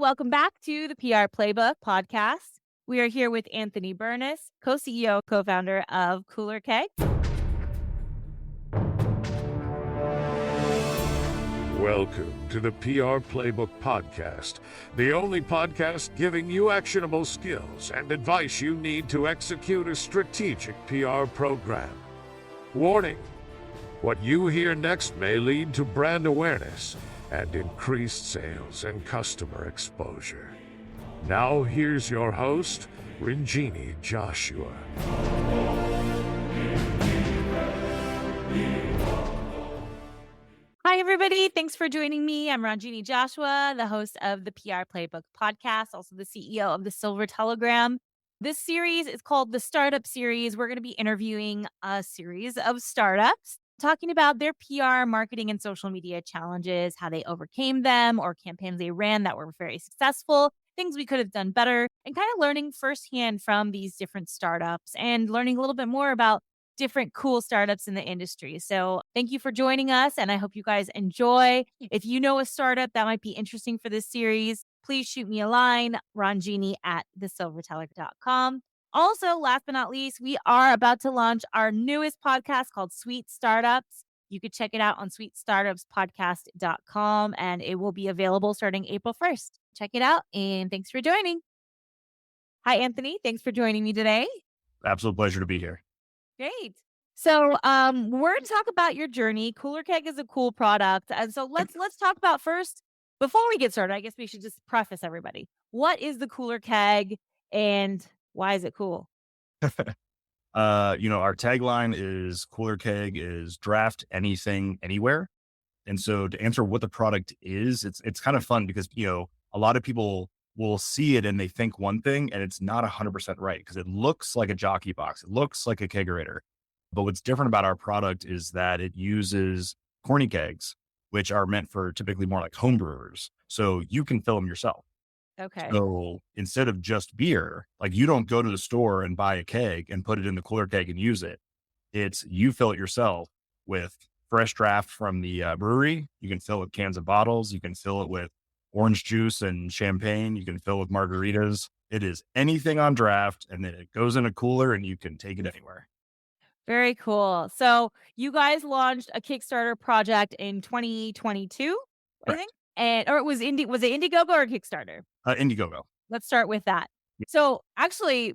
Welcome back to the PR Playbook podcast. We are here with Anthony Burness, co-CEO, co-founder of Cooler Keg. Welcome to the PR Playbook podcast, the only podcast giving you actionable skills and advice you need to execute a strategic PR program. Warning: what you hear next may lead to brand awareness and increased sales and customer exposure. Now here's your host, Ranjini Joshua. Hi, everybody. Thanks for joining me. I'm Ranjini Joshua, the host of the PR Playbook podcast, also the CEO of the Silver Telegram. This series is called the Startup Series. We're going to be interviewing a series of startups, talking about their PR, marketing, and social media challenges, how they overcame them, or campaigns they ran that were very successful, things we could have done better, and kind of learning firsthand from these different startups and learning a little bit more about different cool startups in the industry. So thank you for joining us, and I hope you guys enjoy. If you know a startup that might be interesting for this series, please shoot me a line, ranjini@thesilverteller.com. Also, last but not least, we are about to launch our newest podcast called Sweet Startups. You could check it out on sweetstartupspodcast.com, and it will be available starting April 1st. Check it out, and thanks for joining. Hi, Anthony. Thanks for joining me today. Absolute pleasure to be here. Great. So, we're going to talk about your journey. Cooler Keg is a cool product. And so let's talk about first, before we get started, I guess we should just preface everybody. What is the Cooler Keg and why is it cool? Our tagline is Cooler Keg is draft anything, anywhere. And so to answer what the product is, it's kind of fun because, a lot of people will see it and they think one thing and it's not 100% right because it looks like a jockey box. It looks like a kegerator. But what's different about our product is that it uses corny kegs, which are meant for typically more like home brewers. So you can fill them yourself. Okay. So instead of just beer, like you don't go to the store and buy a keg and put it in the Cooler Keg and use it. It's you fill it yourself with fresh draft from the brewery. You can fill it with cans and bottles. You can fill it with orange juice and champagne. You can fill with margaritas. It is anything on draft, and then it goes in a cooler and you can take it anywhere. Very cool. So you guys launched a Kickstarter project in 2022, I think, or was it Indiegogo or Kickstarter? Indiegogo. Let's start with that. Yeah. So actually,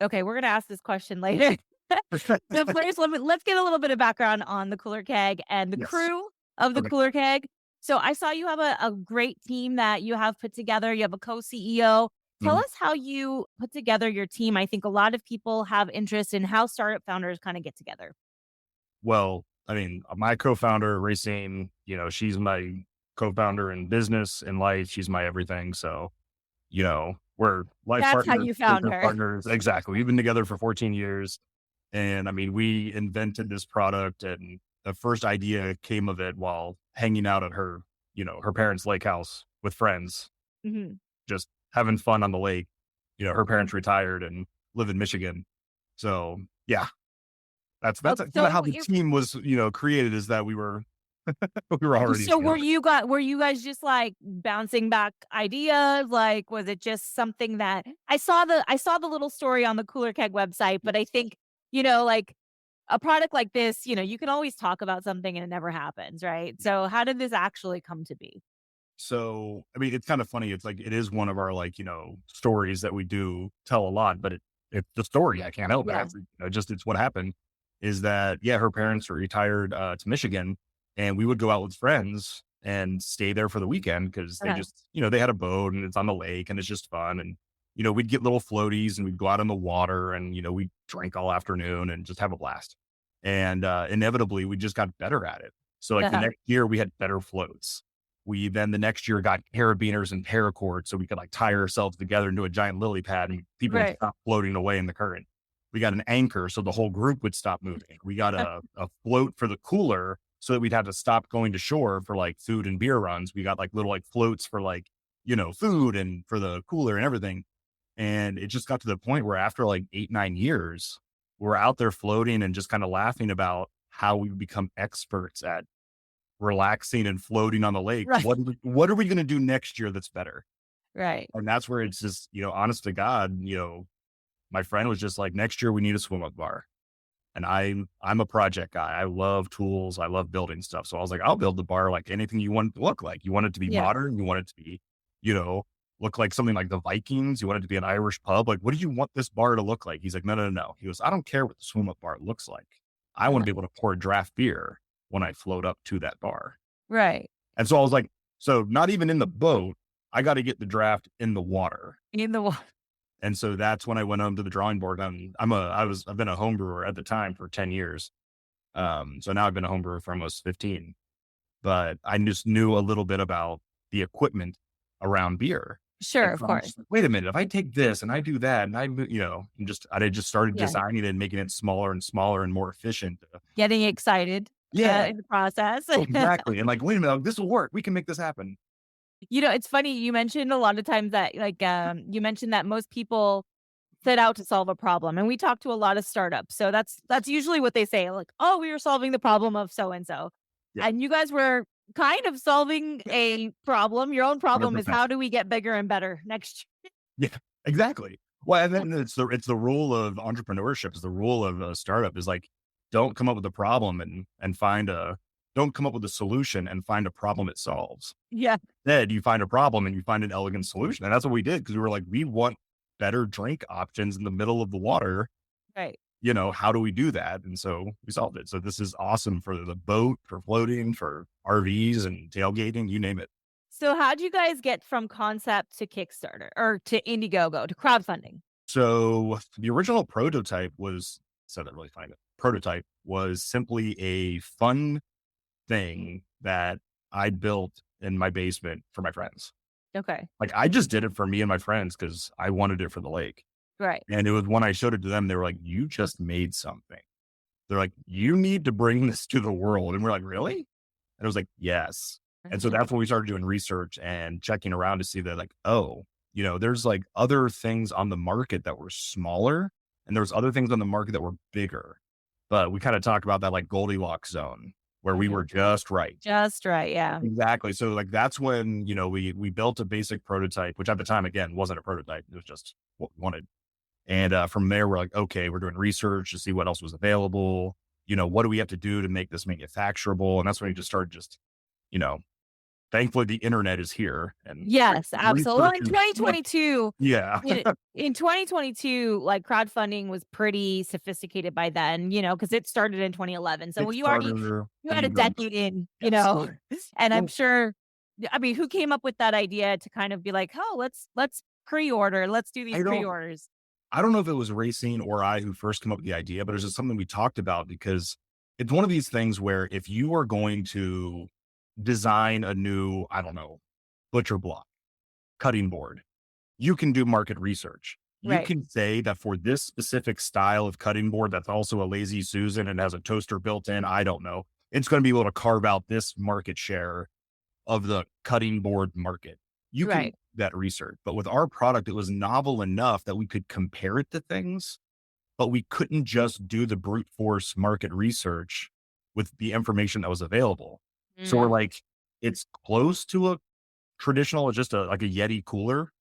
okay, we're going to ask this question later. So first, let's get a little bit of background on the Cooler Keg and the crew of the Cooler Keg. So I saw you have a great team that you have put together. You have a co-CEO. Tell us how you put together your team. I think a lot of people have interest in how startup founders kind of get together. Well, I mean, my co-founder, Racine, she's my co-founder in business and life. She's my everything. So, we're life That's partners. how you found her. Partners. Exactly. We've been together for 14 years. And I mean, we invented this product and the first idea came of it while hanging out at her parents' lake house with friends, just having fun on the lake. Her parents retired and live in Michigan. So yeah, that's kind of how the team was, created, is that we were already. So were you guys just like bouncing back ideas? Like, was it just something that I saw the little story on the Cooler Keg website, but I think, like a product like this, you can always talk about something and it never happens, right? So how did this actually come to be? So, I mean, it's kind of funny. It's like, it is one of our stories that we do tell a lot, but it's the story. I can't help it. It's what happened is that, her parents were retired to Michigan and we would go out with friends and stay there for the weekend because they just, they had a boat and it's on the lake and it's just fun. And, we'd get little floaties and we'd go out in the water and, we drank all afternoon and just have a blast. And inevitably we just got better at it. So the next year we had better floats. We then the next year got carabiners and paracord so we could tie ourselves together into a giant lily pad and people would stop floating away in the current. We got an anchor so the whole group would stop moving. We got a float for the cooler so that we'd have to stop going to shore for food and beer runs. We got little floats for food and for the cooler and everything. And it just got to the point where after 8-9 years, we're out there floating and just kind of laughing about how we become experts at relaxing and floating on the lake. Right. What are we going to do next year that's better? Right. And that's where it's just, honest to God, my friend was just like, next year we need a swim up bar. And I'm a project guy. I love tools. I love building stuff. So I was like, I'll build the bar like anything you want it to look like. You want it to be Yeah. modern. You want it to be, you know, look like something like the Vikings. You want it to be an Irish pub. Like, what do you want this bar to look like? He's like, no, no, no, no. He goes, I don't care what the swim up bar looks like. I want to be able to pour draft beer when I float up to that bar. Right. And so I was like, so not even in the boat, I got to get the draft in the water. In the water. And so that's when I went home to the drawing board. I've been a home brewer at the time for 10 years. So now I've been a home brewer for almost 15, but I just knew a little bit about the equipment around beer. Sure, And of so I'm course. just like, wait a minute, if I take this and I do that and I just started Yeah. designing it and making it smaller and smaller and more efficient. Getting excited Yeah, in the process. exactly. And like, wait a minute, this will work. We can make this happen. It's funny, you mentioned a lot of times that, like, you mentioned that most people set out to solve a problem, and we talk to a lot of startups, so that's usually what they say, like, "Oh, we were solving the problem of so and so." Yeah, And you guys were kind of solving a problem. Your own problem is 100%. how do we get bigger and better next year? Yeah, exactly. Well, and then it's the rule of entrepreneurship, is the rule of a startup is like, don't come up with a problem and don't come up with a solution and find a problem it solves. Yeah, Instead, you find a problem and you find an elegant solution. And that's what we did, because we were like, we want better drink options in the middle of the water. right. How do we do that? And so we solved it. So this is awesome for the boat, for floating, for RVs and tailgating, you name it. So how'd you guys get from concept to Kickstarter or to Indiegogo to crowdfunding? So the original prototype was, said that really funny, but prototype was simply a fun thing that I built in my basement for my friends. Okay, Like, I just did it for me and my friends because I wanted it for the lake. right. And it was when I showed it to them, they were like, you just made something. They're like, you need to bring this to the world. And we're like, really? And I was like, yes. And so that's when we started doing research and checking around to see that, like, oh, there's like other things on the market that were smaller, and there's other things on the market that were bigger. But we kind of talk about that like Goldilocks zone where we were just right. Just right, yeah. Exactly. So like that's when, we built a basic prototype, which at the time, again, wasn't a prototype. It was just what we wanted. And from there, we're like, okay, we're doing research to see what else was available. What do we have to do to make this manufacturable? And that's when we just started you know, thankfully the internet is here. And Yes, absolutely. Well, in research 2022, yeah. in 2022, like, crowdfunding was pretty sophisticated by then, because it started in 2011. So you Kickstarter, had a decade in, yes. and I'm Well, sure, I mean, who came up with that idea to kind of be like, oh, let's pre-order, let's do these I don't, pre-orders. I don't know if it was Racine or I who first came up with the idea, but it's just something we talked about, because it's one of these things where if you are going to design a new, I don't know, butcher block, cutting board, you can do market research. You Right. can say that for this specific style of cutting board, that's also a Lazy Susan and has a toaster built in, I don't know, it's going to be able to carve out this market share of the cutting board market. You can Right. do that research. But with our product, it was novel enough that we could compare it to things, but we couldn't just do the brute force market research with the information that was available. So we're Mm, like, it's close to a traditional, just like a Yeti cooler,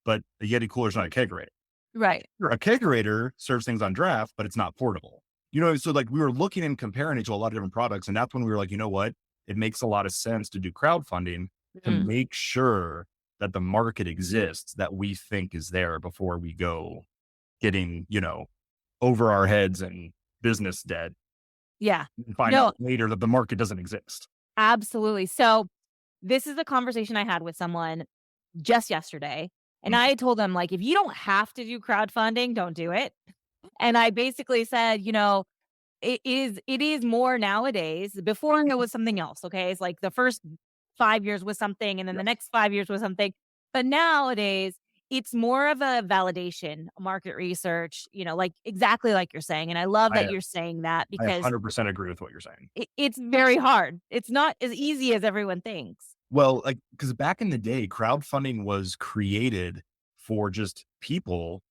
but a Yeti cooler is not a kegerator. right. A kegerator serves things on draft, but it's not portable. So like we were looking and comparing it to a lot of different products. And that's when we were like, you know what? It makes a lot of sense to do crowdfunding to Mm, make sure that the market exists that we think is there before we go getting, over our heads and business dead yeah. and find No, out later that the market doesn't exist. absolutely. So this is a conversation I had with someone just yesterday. And Mm, I told them, like, if you don't have to do crowdfunding, don't do it. And I basically said, it is more nowadays. Before it was something else. Okay. It's like the first 5 years was something, and then the yes. next 5 years was something. But nowadays, it's more of a validation, market research, like exactly like you're saying. And I love I, that you're saying that I because 100% agree with what you're saying. it's very hard. It's not as easy as everyone thinks. Well, like, because back in the day, crowdfunding was created for just people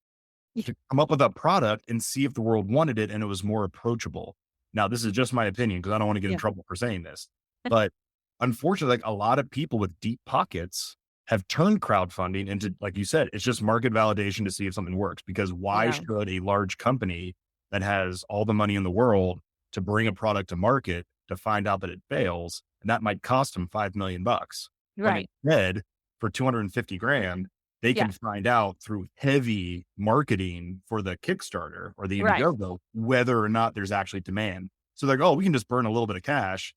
Yeah. to come up with a product and see if the world wanted it, and it was more approachable. Now, this is just my opinion because I don't want to get in Yeah. trouble for saying this, but unfortunately, like a lot of people with deep pockets have turned crowdfunding into, like you said, it's just market validation to see if something works. Because why Yeah. should a large company that has all the money in the world to bring a product to market to find out that it fails, and that might cost them $5 million, when Right. instead for 250 grand, they Yeah. can find out through heavy marketing for the Kickstarter or the Right. Indiegogo whether or not there's actually demand. So they're like, oh, we can just burn a little bit of cash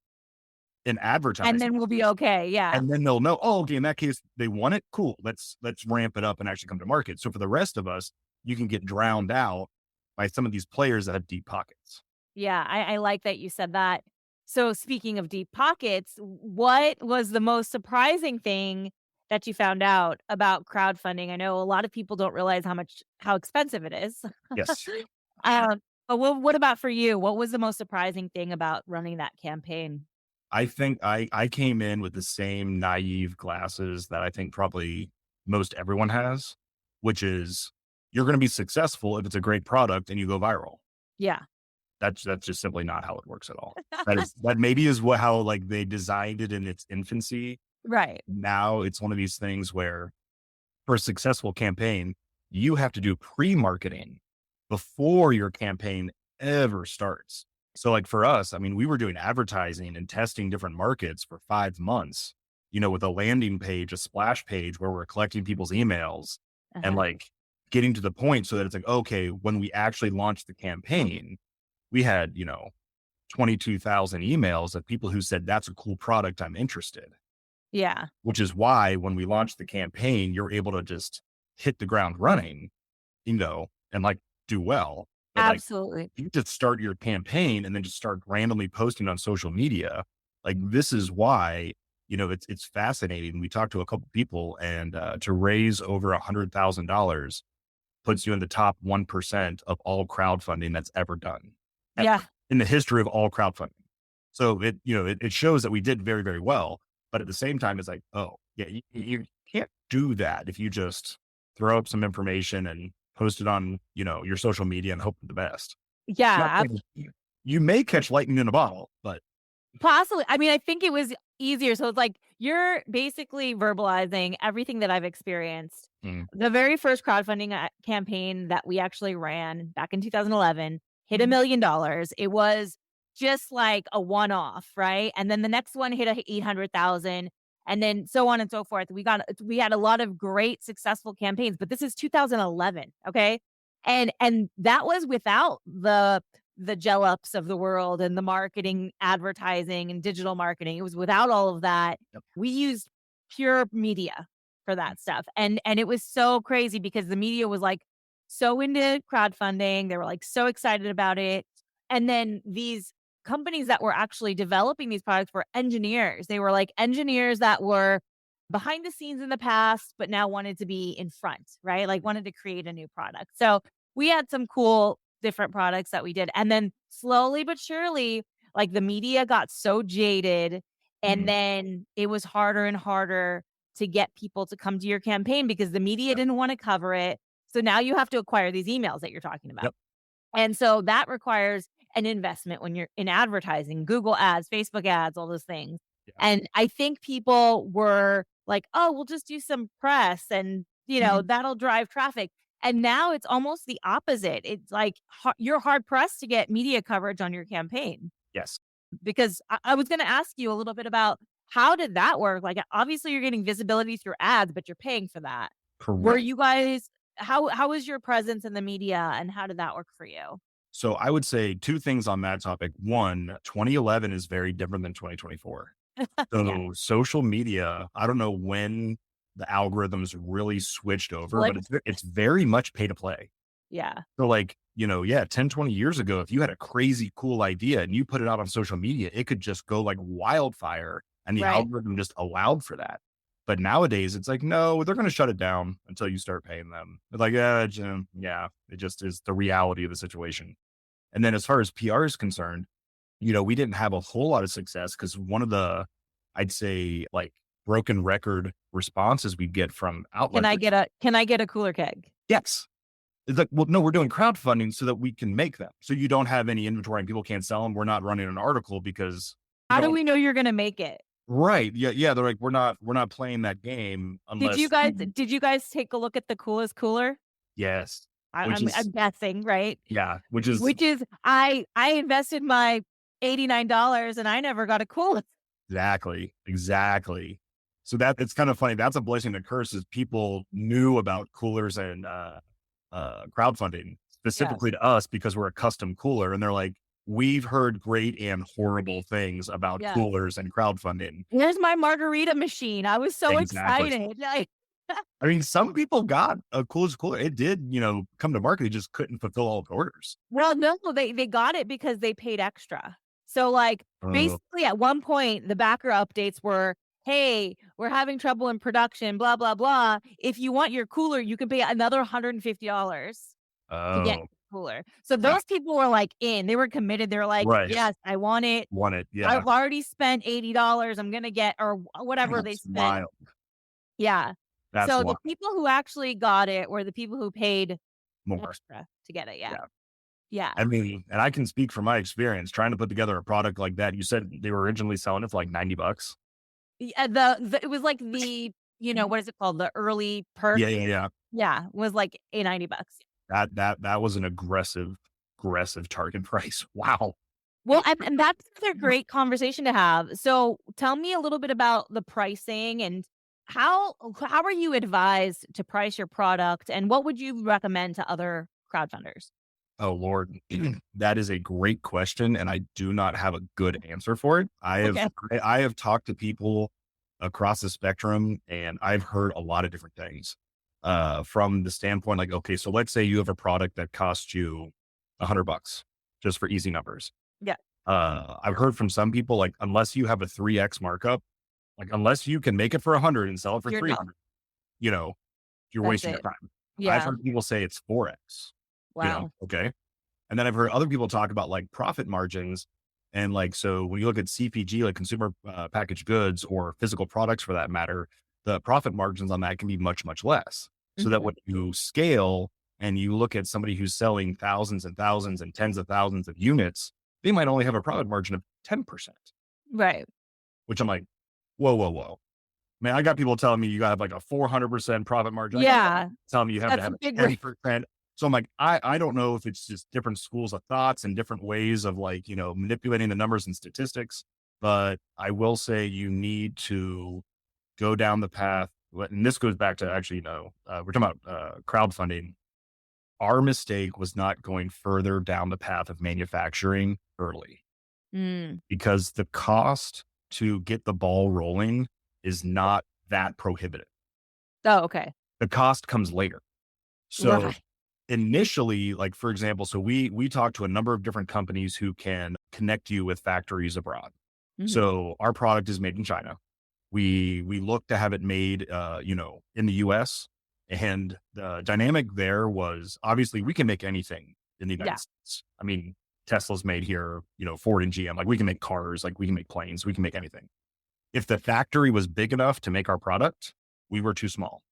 in And advertising. then we'll be okay. Yeah. And then they'll know, oh, okay, in that case, they want it. Cool. Let's ramp it up and actually come to market. So for the rest of us, you can get drowned out by some of these players that have deep pockets. Yeah, I like that you said that. So speaking of deep pockets, what was the most surprising thing that you found out about crowdfunding? I know a lot of people don't realize how expensive it is. Yes. But what about for you? What was the most surprising thing about running that campaign? I think I came in with the same naive glasses that I think probably most everyone has, which is you're going to be successful if it's a great product and you go viral. Yeah. That's just simply not how it works at all. That maybe is what how like they designed it in its infancy. Right. Now it's one of these things where for a successful campaign, you have to do pre-marketing before your campaign ever starts. So like for us, I mean, we were doing advertising and testing different markets for 5 months, with a landing page, a splash page where we're collecting people's emails and Uh-huh. like getting to the point so that it's like, okay, when we actually launched the campaign, we had, 22,000 emails of people who said, that's a cool product. I'm interested, Yeah. which is why when we launched the campaign, you're able to just hit the ground running, and like do well. But like Absolutely. you just start your campaign and then just start randomly posting on social media. Like this is why, it's fascinating. We talked to a couple people and to raise over $100,000 puts you in the top 1% of all crowdfunding that's ever done ever, Yeah. in the history of all crowdfunding. So it shows that we did very, very well. But at the same time, it's like, oh yeah, you can't do that if you just throw up some information and post it on, your social media and hope for the best. Not Yeah. saying you may catch lightning in a bottle, but Possibly. I mean, I think it was easier. So it's like you're basically verbalizing everything that I've experienced. mm, The very first crowdfunding campaign that we actually ran back in 2011 hit $1 million. It was just like a one off, right? And then the next one hit 800,000 and then so on and so forth. We had a lot of great successful campaigns, but this is 2011, okay? And that was without the gel ups of the world and the marketing, advertising and digital marketing. It was without all of that. yep, We used pure media for that stuff. And it was so crazy because the media was like so into crowdfunding. They were like so excited about it. And then these companies that were actually developing these products were engineers. They were like engineers that were behind the scenes in the past, but now wanted to be in front, right? Like wanted to create a new product. So we had some cool different products that we did. And then slowly but surely, like the media got so jaded. And mm, then it was harder and harder to get people to come to your campaign because the media yep, didn't want to cover it. So now you have to acquire these emails that you're talking about. yep, And so that requires an investment when you're in advertising, Google ads, Facebook ads, all those things. yeah, And I think people were like, oh, we'll just do some press and, that'll drive traffic. And now it's almost the opposite. It's like you're hard pressed to get media coverage on your campaign yes, because I was going to ask you a little bit about how did that work? Like, obviously, you're getting visibility through ads, but you're paying for that. Were correct. you guys, how was your presence in the media and how did that work for you? So I would say two things on that topic. One, 2011 is very different than 2024. Yeah. So social media, I don't know when the algorithms really switched over, but Flipped. it's very much pay to play. Yeah. So like, yeah, 10, 20 years ago, if you had a crazy cool idea and you put it out on social media, it could just go like wildfire and the Right. algorithm just allowed for that. But nowadays it's like, no, they're going to shut it down until you start paying them. It's like, yeah, it just is the reality of the situation. And then as far as PR is concerned, we didn't have a whole lot of success because one of the, I'd say like broken record responses we get from Can outlets. I get a cooler keg? Yes. It's like, well, no, we're doing crowdfunding so that we can make them. So you don't have any inventory and people can't sell them. We're not running an article because we How do don't, we know you're going to make it? Right. Yeah. Yeah. They're like, we're not playing that game Did you unless, guys did you guys take a look at the coolest cooler? yes, I which I'm is, I'm guessing, right? yeah, which is Which is I invested my $89 and I never got a cooler. exactly. So that it's kind of funny. That's a blessing and a curse is people knew about coolers and, crowdfunding Yeah. specifically to us because we're a custom cooler. And they're like, we've heard great and horrible things about Yeah. coolers and crowdfunding. Here's my margarita machine. I was so Exactly. excited. Like I mean, some people got a coolest cooler. It did, come to market. It just couldn't fulfill all the orders. well, no, they got it because they paid extra. So, like, Oh, basically, at one point, the backer updates were, "Hey, we're having trouble in production, blah, blah, blah. If you want your cooler, you can pay another $150 to get oh, your cooler." So yeah, those people were, like, in. They were committed. They were like, right. "Yes, I want it. Want it. Yeah. I've already spent $80. I'm gonna get" or whatever they That's spent. wild. Yeah. That's So the wild. people who actually got it were the people who paid More. extra to get it. Yeah. Yeah. Yeah. I mean, and I can speak from my experience trying to put together a product like that. You said they were originally selling it for like $90. Yeah, the it was like what is it called? The early perk? Yeah, yeah, yeah. Yeah, was like $90. That was an aggressive target price. Wow. Well, and that's another great conversation to have. So, tell me a little bit about the pricing and how are you advised to price your product, and what would you recommend to other crowdfunders? Oh Lord, that is a great question, and I do not have a good answer for it. Okay. I have talked to people across the spectrum, and I've heard a lot of different things. From the standpoint, like, okay, so let's say you have a product that costs you $100, just for easy numbers. Yeah, I've heard from some people like, unless you have a 3x markup, like unless you can make it for 100 and sell it for you're not. 300, you know, you're That's wasting your it. time. I've Yeah. heard people say it's 4x. Wow. Okay. And then I've heard other people talk about like profit margins. And like, so when you look at CPG, like consumer packaged goods or physical products for that matter, the profit margins on that can be much, much less. So that Mhm. when you scale and you look at somebody who's selling thousands and thousands and tens of thousands of units, they might only have a profit margin of 10%, Right. which I'm like, whoa, whoa, whoa. Man, I got people telling me you got to have like a 400% profit margin. I got Yeah, telling me you have to that's a have a big range. 10%. So I'm like, I don't know if it's just different schools of thoughts and different ways of like, manipulating the numbers and statistics. But I will say you need to go down the path. And this goes back to actually, we're talking about crowdfunding. Our mistake was not going further down the path of manufacturing early Mm. because the cost to get the ball rolling is not that prohibitive. Oh, okay. The cost comes later. So Right. initially, like for example, so we talked to a number of different companies who can connect you with factories abroad. Mhm. So our product is made in China. We look to have it made, in the US. And the dynamic there was obviously we can make anything in the Yeah. United States. I mean, Tesla's made here, Ford and GM, like we can make cars, like we can make planes, we can make anything. If the factory was big enough to make our product, we were too small.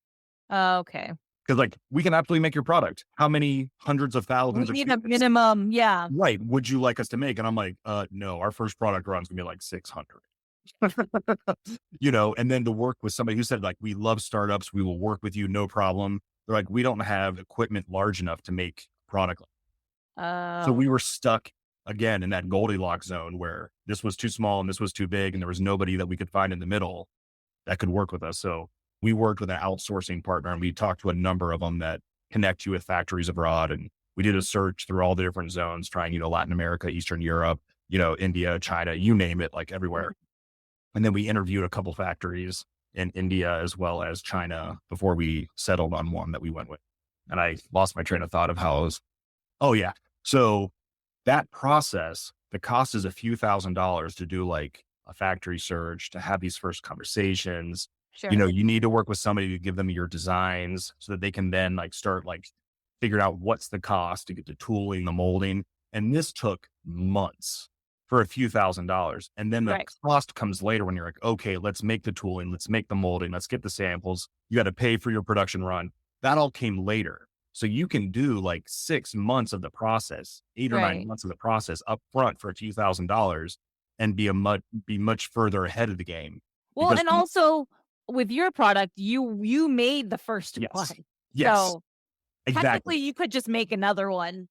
Okay. Because like we can absolutely make your product. How many hundreds of We thousands of need a units, minimum, yeah. right, would you like us to make? And I'm like, no, our first product run's gonna be like 600. And then to work with somebody who said, like, we love startups, we will work with you, no problem. They're like, we don't have equipment large enough to make a product. So Oh, we were stuck again in that Goldilocks zone where this was too small and this was too big, and there was nobody that we could find in the middle that could work with us. So we worked with an outsourcing partner and we talked to a number of them that connect you with factories abroad. And we did a search through all the different zones, trying, Latin America, Eastern Europe, India, China, you name it, like everywhere. And then we interviewed a couple factories in India as well as China before we settled on one that we went with. And I lost my train of thought of how I was. Oh yeah. So that process, the cost is a few $1,000s to do like a factory search, to have these first conversations. sure. You need to work with somebody to give them your designs so that they can then like start like figuring out what's the cost to get the tooling, the molding. And this took months for a few $1,000s. And then the Right. cost comes later when you're like, okay, let's make the tooling, let's make the molding, let's get the samples. You got to pay for your production run. That all came later. So you can do like 6 months of the process, 8 or 9 Right. months of the process up front for a few $1,000s. and be much further ahead of the game Well, because and also with your product, you made the first one. yes, yes, So, exactly. technically, you could just make another one.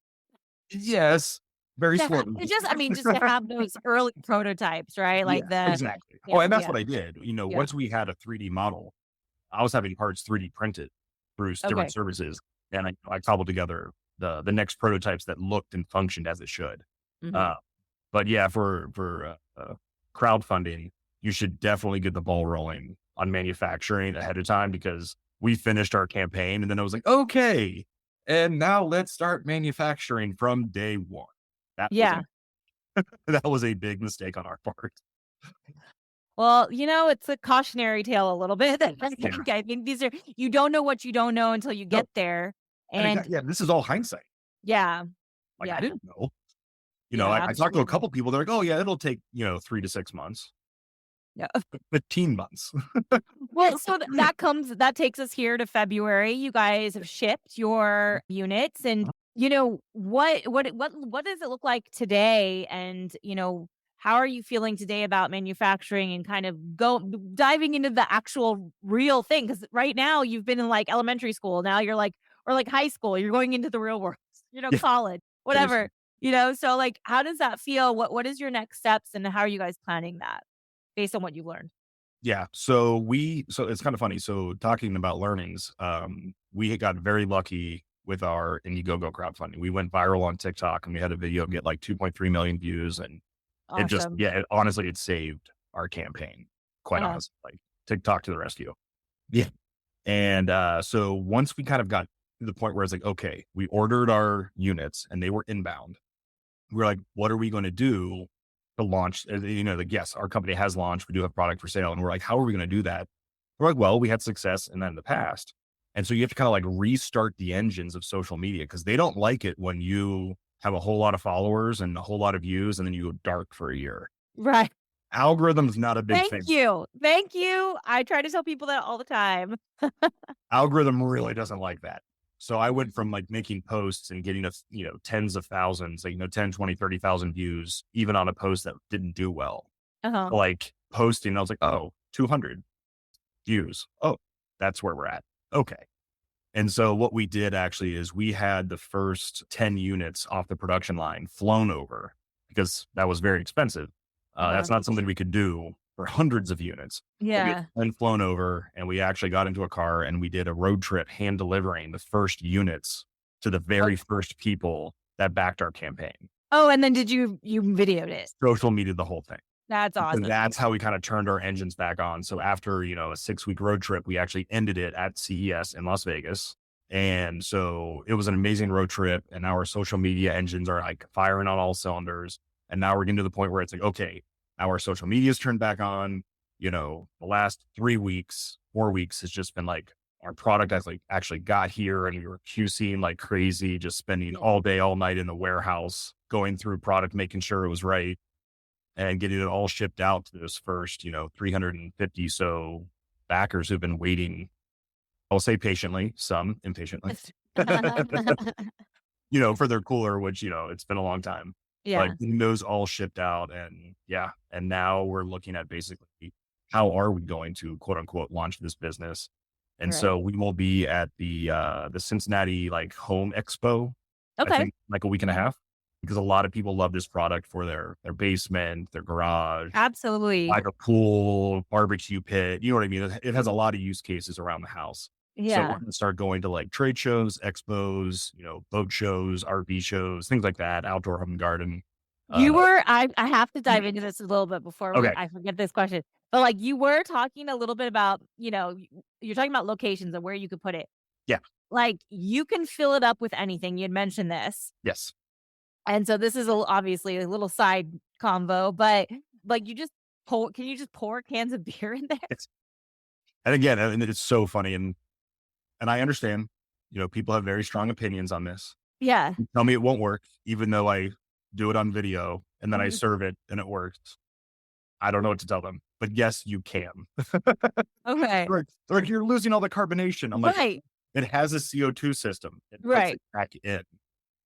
Yes, very To slowly. just I mean, just to have those early prototypes, right? Yeah, Like the exactly. Oh, yeah, and that's yeah, what I did. yeah. Once we had a 3D model, I was having parts 3D printed through different Okay. services, and I cobbled together the next prototypes that looked and functioned as it should. Mhm. Uh, but yeah, for crowdfunding, you should definitely get the ball rolling on manufacturing ahead of time because we finished our campaign and then I was like, okay, and now let's start manufacturing from day one. That was a Yeah. that was a big mistake on our part. Well, it's a cautionary tale a little bit. Yeah. I think these are you don't know what you don't know until you No, get there. and And yeah, this is all hindsight. yeah, Like, I yeah, didn't know. yeah, I talked to a absolutely. couple people, they're like, "Oh, yeah, it'll take, 3 to 6 months, Yeah. 15 months." Well, so that takes us here to February. You guys have shipped your units and what does it look like today and how are you feeling today about manufacturing and kind of diving into the actual real thing cuz right now you've been in like elementary school, now you're like or like high school, you're going into the real world, Yeah, college, it is. whatever. So like how does that feel? What is your next steps and how are you guys planning that based on what you've learned? Yeah, so it's kinda funny, so talking about learnings, we had got very lucky with our Indiegogo crowdfunding. We went viral on TikTok, and we had a video get, like, 2.3 million views, and it just Awesome. yeah, honestly, it saved our campaign, quite Uh-huh. honestly, like, TikTok to the rescue. Yeah, and, so once we kind of got to the point where it's like, "Okay, we ordered our units, and they were inbound." We're like, "What are we gonna do to launch?" Like, yes, our company has launched. We do have product for sale. And we're like, "How are we gonna do that?" We're like, "Well, we had success in that in the past." And so you have to kinda like restart the engines of social media because they don't like it when you have a whole lot of followers and a whole lot of views, and then you go dark for a year. Right. Algorithm's not a big Thank fan. you. Thank you. I try to tell people that all the time. Algorithm really doesn't like that. So I went from like making posts and getting tens of thousands, like, 10, 20, 30,000 views, even on a post that didn't do well. Uh-huh. Like posting, I was like, oh, 200 views. Oh, that's where we're at. Okay. And so what we did actually is we had the first 10 units off the production line flown over because that was very expensive. Uh-huh. That's not something we could do for hundreds of units. But we had Yeah. 10 flown over and we actually got into a car and we did a road trip hand delivering the first units to the Oh, very first people that backed our campaign. oh, and then did you videoed it? Social media, the whole thing. That's And awesome. that's how we kind of turned our engines back on. So after, a 6-week road trip, we actually ended it at CES in Las Vegas. And so it was an amazing road trip. And now our social media engines are like firing on all cylinders. And now we're getting to the point where it's like, okay, our social media's turned back on. The last 3 weeks, 4 weeks has just been like our product has like actually got here and we were QCing like crazy, just spending Yeah. all day, all night in the warehouse, going through product, making sure it was right and getting it all shipped out to those first, 350 so backers who've been waiting, I'll say patiently, some impatiently, for their cooler, which, it's been a long time. Yeah, But getting those all shipped out and yeah. And now we're looking at basically how are we going to quote unquote launch this business? And right. so we will be at the Cincinnati like home expo, I Okay. think like a week and a half, because a lot of people love this product for their basement, their garage, Absolutely. like a pool, barbecue pit. You know what I mean? It has a lot of use cases around the house. So we're Yeah. gonna start going to like trade shows, expos, boat shows, RV shows, things like that, outdoor home and garden. You Uh, were I have to dive into this a little bit before okay. I forget this question. But, like, you were talking a little bit about, you're talking about locations and where you could put it. Yeah. Like, you can fill it up with anything. You had mentioned this. Yes. And so this is obviously a little side convo, but, like, can you just pour cans of beer in there? Yes. And again, and it's so funny, and I understand, people have very strong opinions on this. Yeah. You tell me it won't work, even though I do it on video and then I Mhm. serve it and it works. I don't know what to tell them, but yes, you can. Okay. They're like, you're losing all the carbonation. I'm like, Right. it has a CO2 system. It puts Right. it back in.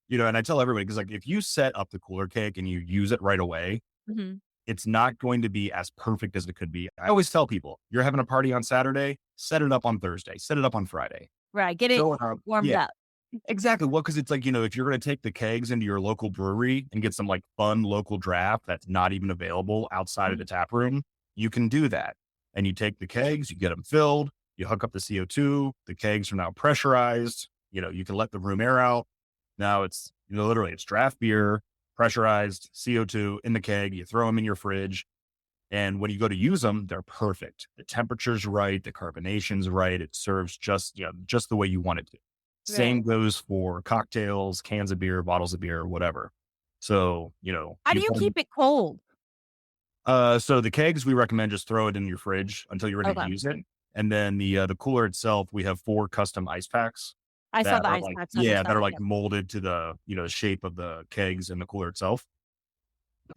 And I tell everybody, because like if you set up the cooler cake and you use it right away, Mhm. it's not going to be as perfect as it could be. I always tell people, you're having a party on Saturday, set it up on Thursday, set it up on Friday. Right. Get it Fill it up. warmed Yeah, up. exactly. Well, because it's like, if you're going to take the kegs into your local brewery and get some like fun local draft that's not even available outside of Mhm. the tap room, you can do that. And you take the kegs, you get them filled, you hook up the CO2, the kegs are now pressurized, you can let the room air out. Now it's, literally it's draft beer, pressurized CO2 in the keg. You throw them in your fridge. And when you go to use them, they're perfect. The temperature's right. The carbonation's right. It serves just the way you want it to. Same Right. goes for cocktails, cans of beer, bottles of beer, whatever. So, How do you you put 'em- keep it cold? so the kegs, we recommend just throw it in your fridge until you're ready to Okay. use it. And then the cooler itself, we have 4 custom ice packs I saw that the are ice like, packs on your yeah, that site. are like Yep. molded to the, shape of the kegs and the cooler itself.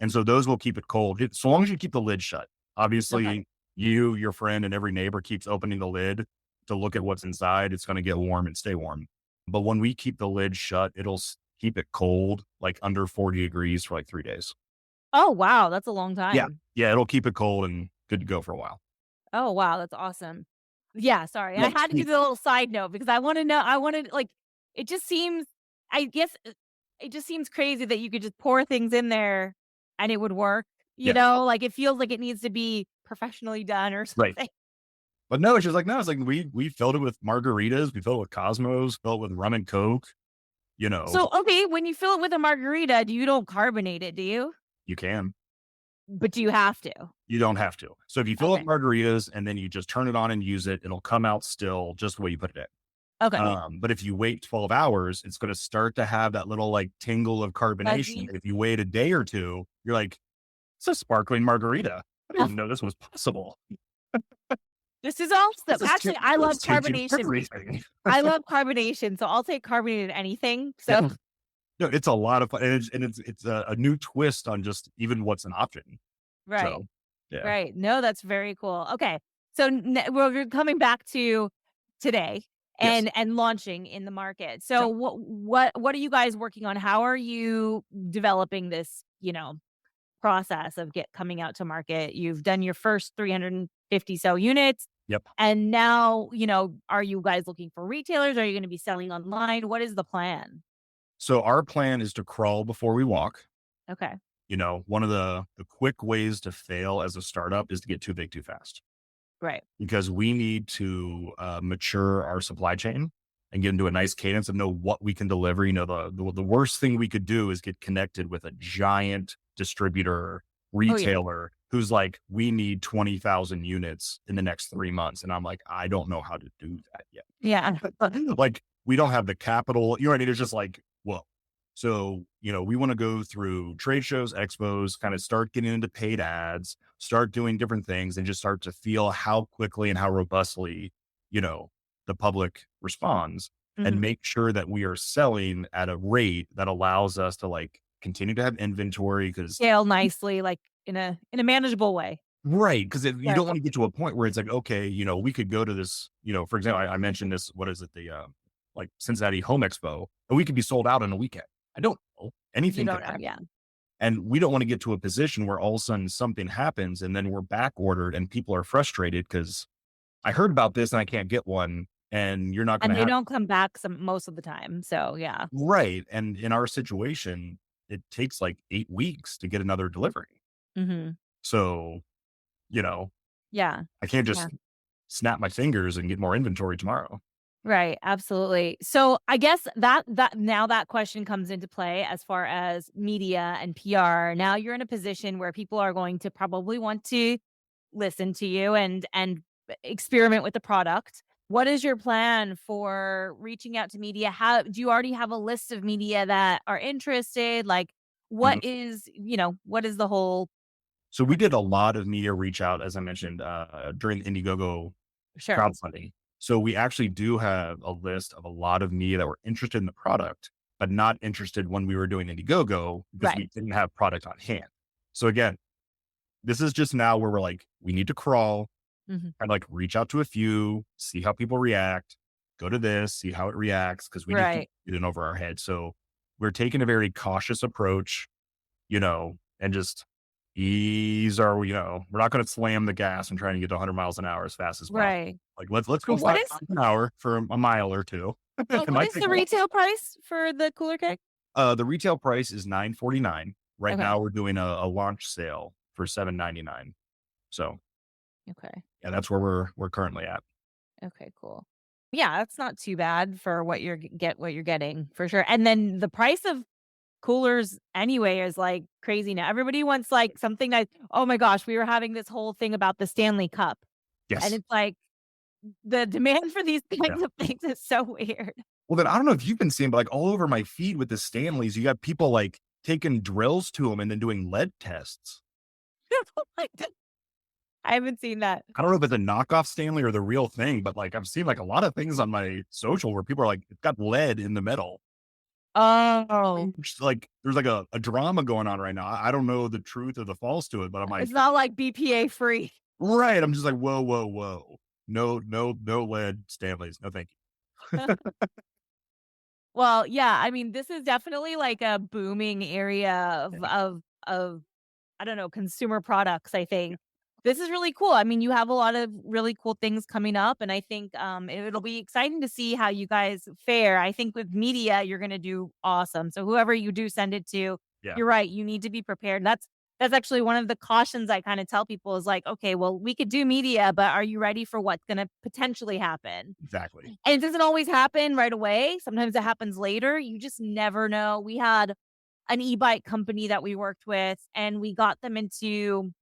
And so those will keep it cold. So long as you keep the lid shut. Okay. Obviously, you, your friend, and every neighbor keeps opening the lid to look at what's inside. It's going to get warm and stay warm. But when we keep the lid shut, it'll keep it cold, like under 40 degrees for like 3 days. Oh, wow. That's a long Yeah. time. Yeah. It'll keep it cold and good to go for a while. Oh, wow. That's awesome. Yeah. Sorry. I Yeah. had to do the little side note because I want to know. I wanted, like, it just seems, I guess it just seems crazy that you could just pour things in there and it would work. Yeah. Like it feels like it needs to be professionally done or Right. something. But no, it's just like, no, it's like we filled it with margaritas, we filled it with Cosmos, filled it with rum and Coke, So, okay, when you fill it with a margarita, you don't carbonate it, do you? you can. But do you have to? You don't have to. So if you fill up Okay. margaritas and then you just turn it on and use it, it'll come out still just the way you put it in. Okay. But if you wait 12 hours, it's going to start to have that little like tingle of carbonation. Fuzzy. If you wait a day or two, you're like, it's a sparkling margarita. I didn't know this was possible. This is awesome. This is Actually, I love changing carbonation. everything. I love carbonation, so I'll take carbonated anything. So, No, it's a lot of fun, and it's a new twist on just even what's an option. right. So, yeah. Right. No, that's very cool. Okay. So we're coming back to today Yes. and launching in the market. So what are you guys working on? How are you developing this, process of coming out to market? You've done your first 350 so units. Yep. And now, are you guys looking for retailers? Are you going to be selling online? What is the plan? So our plan is to crawl before we walk. Okay. One of the quick ways to fail as a startup is to get too big too fast, Right. because we need to mature our supply chain and get into a nice cadence of know what we can deliver. The worst thing we could do is get connected with a giant distributor retailer who's like, we need 20,000 units in the next 3 months. And I'm like, I don't know how to do that yet. Yeah. Like, we don't have the capital. You know what I mean? It's just like, whoa. So, we want to go through trade shows, expos, kind of start getting into paid ads, start doing different things, and just start to feel how quickly and how robustly, the public responds, and Mhm. make sure that we are selling at a rate that allows us to like continue to have inventory. Because Scale nicely, like in a manageable way. right, because you Right. don't want to get to a point where it's like, okay, we could go to this, for example, I mentioned this, what is it, the like Cincinnati Home Expo, and we could be sold out in a weekend. I don't know. You Anything don't could know. happen. Yeah. And we don't want to get to a position where all of a sudden something happens and then we're back ordered and people are frustrated because I heard about this and I can't get one, and you're not going And to they have don't come back most of the time. So, yeah. right. And in our situation, it takes like 8 weeks to get another delivery. Mhm. So, you know, Yeah. I can't just Yeah. snap my fingers and get more inventory tomorrow. Right, absolutely. So, I guess that question comes into play as far as media and PR. Now you're in a position where people are going to probably want to listen to you and experiment with the product. What is your plan for reaching out to media? How do you already have a list of media that are interested? Like, Mhm. what is the whole So we did a lot of media reach out, as I mentioned, during the Indiegogo Sure. crowdfunding. So we actually do have a list of a lot of media that were interested in the product, but not interested when we were doing Indiegogo because we Right. didn't have product on hand. So again, this is just now where we're like, we need to crawl Mhm. and like reach out to a few, see how people react, go to this, see how it reacts, because we need to Right. get it over our head. So we're taking a very cautious approach, and just, Ease our, we're not going to slam the gas and try to get to 100 miles an hour as fast as possible. Right. Like, let's go But what 5 is miles an hour for a mile or two. It what might is take the a while. retail price for the cooler keg? The retail price is $9.49. Right Okay. now, we're doing a launch sale for $7.99. So Okay. yeah, that's where we're currently at. Okay, cool. Yeah, that's not too bad for what what you're getting for sure. And then the price of coolers anyway is like crazy now. Everybody wants like something that, oh my gosh, we were having this whole thing about the Stanley Cup. And Yes. it's like the demand for these Yeah. kinds of things is so weird. Well, then I don't know if you've been seeing, but like all over my feed with the Stanleys, you got people like taking drills to them and then doing lead tests. Like, I haven't seen that. I don't know if it's a knockoff Stanley or the real thing, but like I've seen like a lot of things on my social where people are like, it's got lead in the metal. Oh, Just like there's like a drama going on right now. I don't know the truth or the false to it, but I'm like, it's not like BPA free. right. I'm just like, whoa, whoa, whoa. No, no, no lead Stanleys. No, thank you. Well, yeah, I mean, this is definitely like a booming area of I don't know, consumer products, I think. This is really cool. I mean, you have a lot of really cool things coming up, and I think it'll be exciting to see how you guys fare. I think with media, you're going to do awesome. So whoever you do send it to, Yeah, you're right. You need to be prepared. That's actually one of the cautions I kind of tell people is like, okay, well, we could do media, but are you ready for what's going to potentially happen? exactly. And it doesn't always happen right away. Sometimes it happens later. You just never know. We had an e-bike company that we worked with, and we got them into,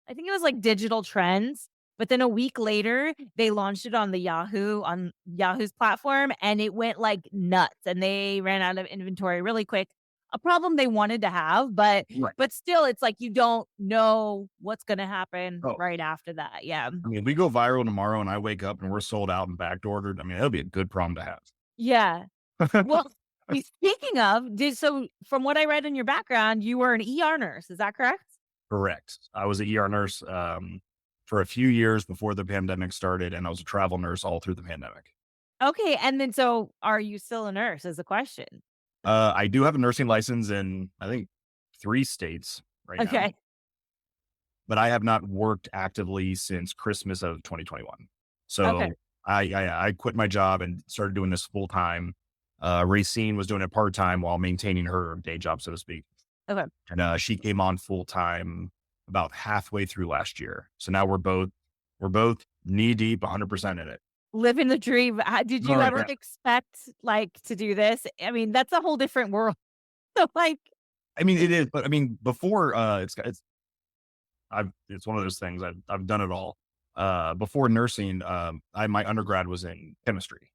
I think it was like digital trends. But then a week later, they launched it on Yahoo's platform, and it went like nuts, and they ran out of inventory really quick. A problem they wanted to have, but Right. but still, it's like you don't know what's going to happen Oh, right after that. Yeah, I mean, if we go viral tomorrow and I wake up and we're sold out and backed ordered, I mean, that'll be a good problem to yeah. have. Well, speaking of, so from what I read in your background, you were an ER nurse. Is that correct? Correct. I was a ER nurse for a few years before the pandemic started, and I was a travel nurse all through the pandemic. Okay, and then so are you still a nurse is the question. I do have a nursing license in, I think, 3 states right now, Okay. but I have not worked actively since Christmas of 2021. So Okay. I quit my job and started doing this full time. Racine was doing it part time while maintaining her day job, so to speak. Okay. And she came on full time about halfway through last year. So now we're both knee deep, 100% in it. Living the dream. Did All you right, ever yeah. expect like to do this? I mean, that's a whole different world. So like, I mean, it is, but I mean, before it's one of those things. I've done it all. Before nursing, my undergrad was in chemistry.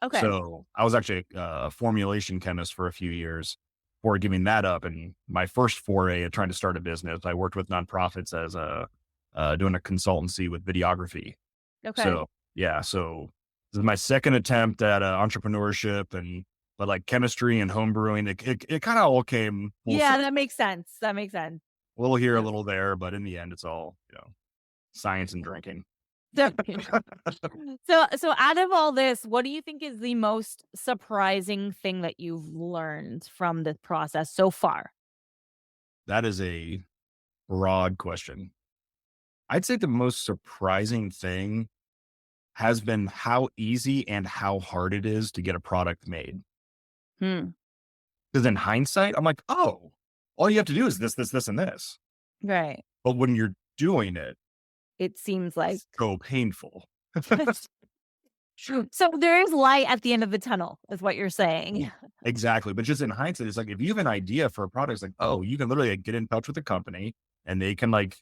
okay. So I was actually a formulation chemist for a few years before giving that up. And my first foray at trying to start a business, I worked with nonprofits as doing a consultancy with videography. Okay. So yeah, so this is my second attempt at entrepreneurship, but like chemistry and home brewing, it kind of all came full Yeah, circle. that makes sense. That makes sense. A little here, a Yeah. little there, but in the end, it's all science and drinking. So, so out of all this, what do you think is the most surprising thing that you've learned from the process so far? That is a broad question. I'd say the most surprising thing has been how easy and how hard it is to get a product made. Hmm. Because in hindsight, I'm like, oh, all you have to do is this, this, this, and this. Right. But when you're doing it, It seems like it's so painful. so there is light at the end of the tunnel, is what you're saying. Exactly. But just in hindsight, it's like if you have an idea for a product, it's like, oh, you can literally like, get in touch with the company and they connect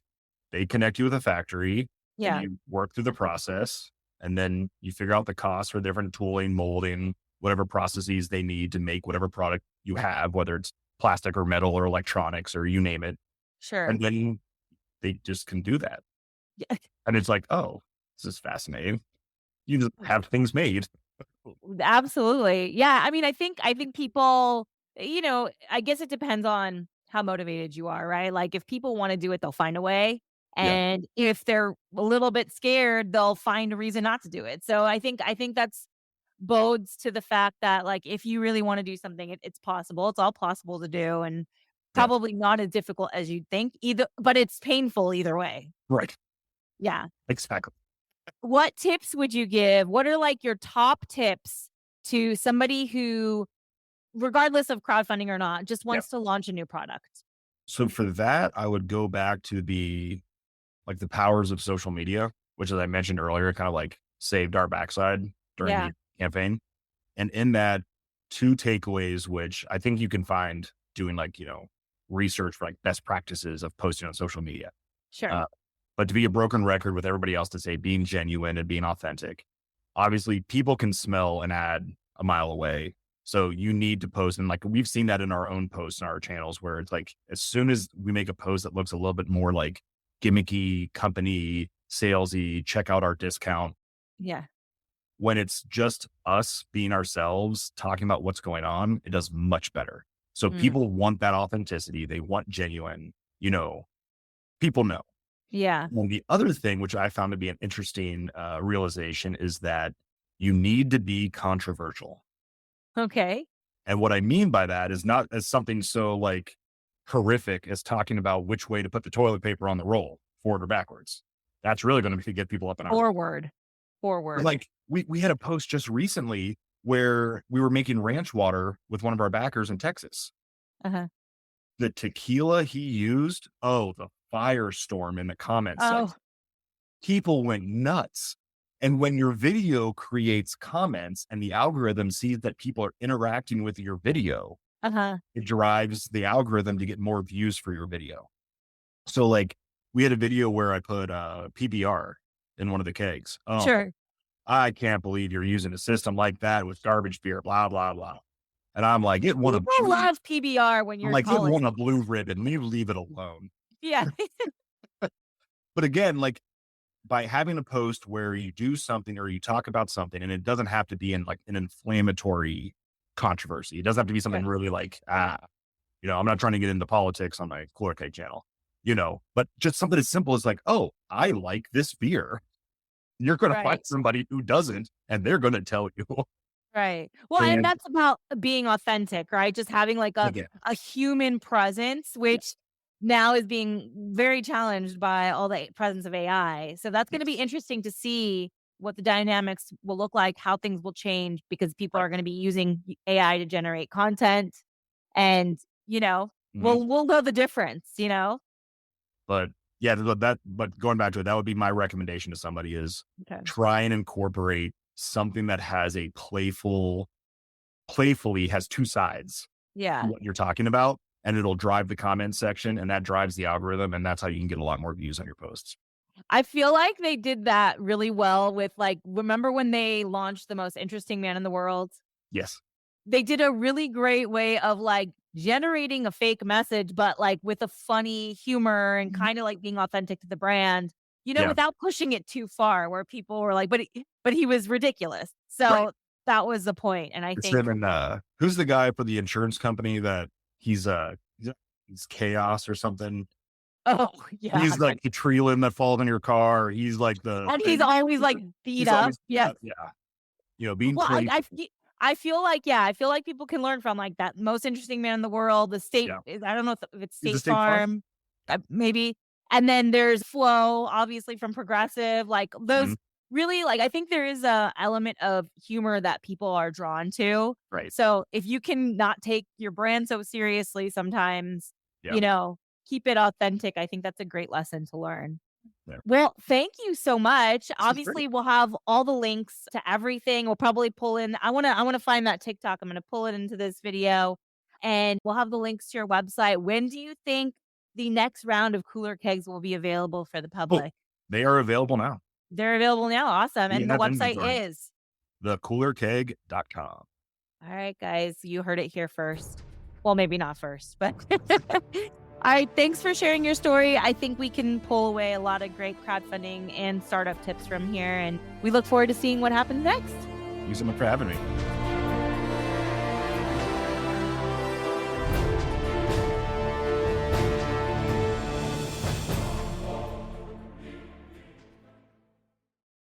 you with a factory and Yeah, you work through the process and then you figure out the cost for different tooling, molding, whatever processes they need to make whatever product you have, whether it's plastic or metal or electronics or you name it. sure. And then they just can do that. Yeah, And it's like, oh, this is fascinating. You just have things made. absolutely. Yeah, I mean, I think people, I guess it depends on how motivated you are, right? Like if people want to do it, they'll find a way. Yeah. And if they're a little bit scared, they'll find a reason not to do it. So I think that's bodes to the fact that like if you really want to do something, it's possible. It's all possible to do. And Yeah. probably not as difficult as you'd think either, but it's painful either way. Right. Yeah. Exactly. What tips would you give? What are like your top tips to somebody who, regardless of crowdfunding or not, just Yeah. wants to launch a new product? So for that, I would go back to the powers of social media, which, as I mentioned earlier, kind of like saved our backside during Yeah, the campaign. And in that, two takeaways, which I think you can find doing research for like best practices of posting on social media. sure. Uh, but to be a broken record with everybody else to say being genuine and being authentic, obviously people can smell an ad a mile away. So you need to post. And like we've seen that in our own posts on our channels where it's like, as soon as we make a post that looks a little bit more like gimmicky, company, salesy, check out our discount, Yeah. when it's just us being ourselves, talking about what's going on, it does much better. So Mm, people want that authenticity. They want genuine, people know. yeah. And the other thing, which I found to be an interesting realization, is that you need to be controversial. Okay. And what I mean by that is not as something so like horrific as talking about which way to put the toilet paper on the roll, forward or backwards. That's really going to get people up in arms. Forward. Forward. Like we had a post just recently where we were making ranch water with one of our backers in Texas. Uh-huh. The tequila he used, the firestorm in the comments Oh, section. People went nuts. And when your video creates comments and the algorithm sees that people are interacting with your video, uh-huh. it drives the algorithm to get more views for your video. So like we had a video where I put PBR in one of the kegs. Oh, Sure. I can't believe you're using a system like that with garbage beer, blah, blah, blah. And I'm like, it won a People love PBR when I'm you're like, it calling. won a blue ribbon. Leave it alone. Yeah. But again, like by having a post where you do something or you talk about something, and it doesn't have to be in like an inflammatory controversy. It doesn't have to be something Sure. really like, I'm not trying to get into politics on my Cooler Cake channel, but just something as simple as like, oh, I like this beer. You're going to find Right. somebody who doesn't, and they're going to tell you. Right. Well, and And that's about being authentic, right? Just having like a again, a human presence, which now is being very challenged by all the presence of AI. So that's going to be yes, interesting to see what the dynamics will look like, how things will change because people right. are going to be using AI to generate content and, Mhm. we'll know the difference. But yeah, but going back to it, that would be my recommendation to somebody is Okay. try and incorporate something that has a playfully has two sides to Yeah. what you're talking about, and it'll drive the comment section, and that drives the algorithm, and that's how you can get a lot more views on your posts. I feel like they did that really well with like, remember when they launched the most interesting man in the world? Yes. They did a really great way of like generating a fake message, but like with a funny humor and Mhm. kind of like being authentic to the brand, Yeah. without pushing it too far where people were like, but he was ridiculous. Right. So that was the point. And I It's think, him and who's the guy for the insurance company that he's chaos or something. oh, yeah. He's like the tree limb that falls in your car. He's like the And he's thing. always like beat He's up. always Yeah. yeah. Being Well, playful. I feel like, yeah, I feel like people can learn from like that most interesting man in the world. The state, Yeah. I don't know if it's Is the State State Farm? Farm, maybe. And then there's Flow, obviously from Progressive. Like those Mhm. really, like I think there is a element of humor that people are drawn to. Right. So if you can not take your brand so seriously, sometimes, Yeah. keep it authentic. I think that's a great lesson to learn. Yeah. Well, thank you so much. This is great. Obviously, we'll have all the links to everything. We'll probably pull in I wanna find that TikTok. I'm gonna pull it into this video, and we'll have the links to your website. When do you think the next round of cooler kegs will be available for the Oh, public? they are available now. They're available now. Awesome. We And the have website inventory. is. Thecoolerkeg.com. All right, guys, you heard it here first. Well, maybe not first, but all right, thanks for sharing your story. I think we can pull away a lot of great crowdfunding and startup tips from here, and we look forward to seeing what happens next. Thank you so much for having me.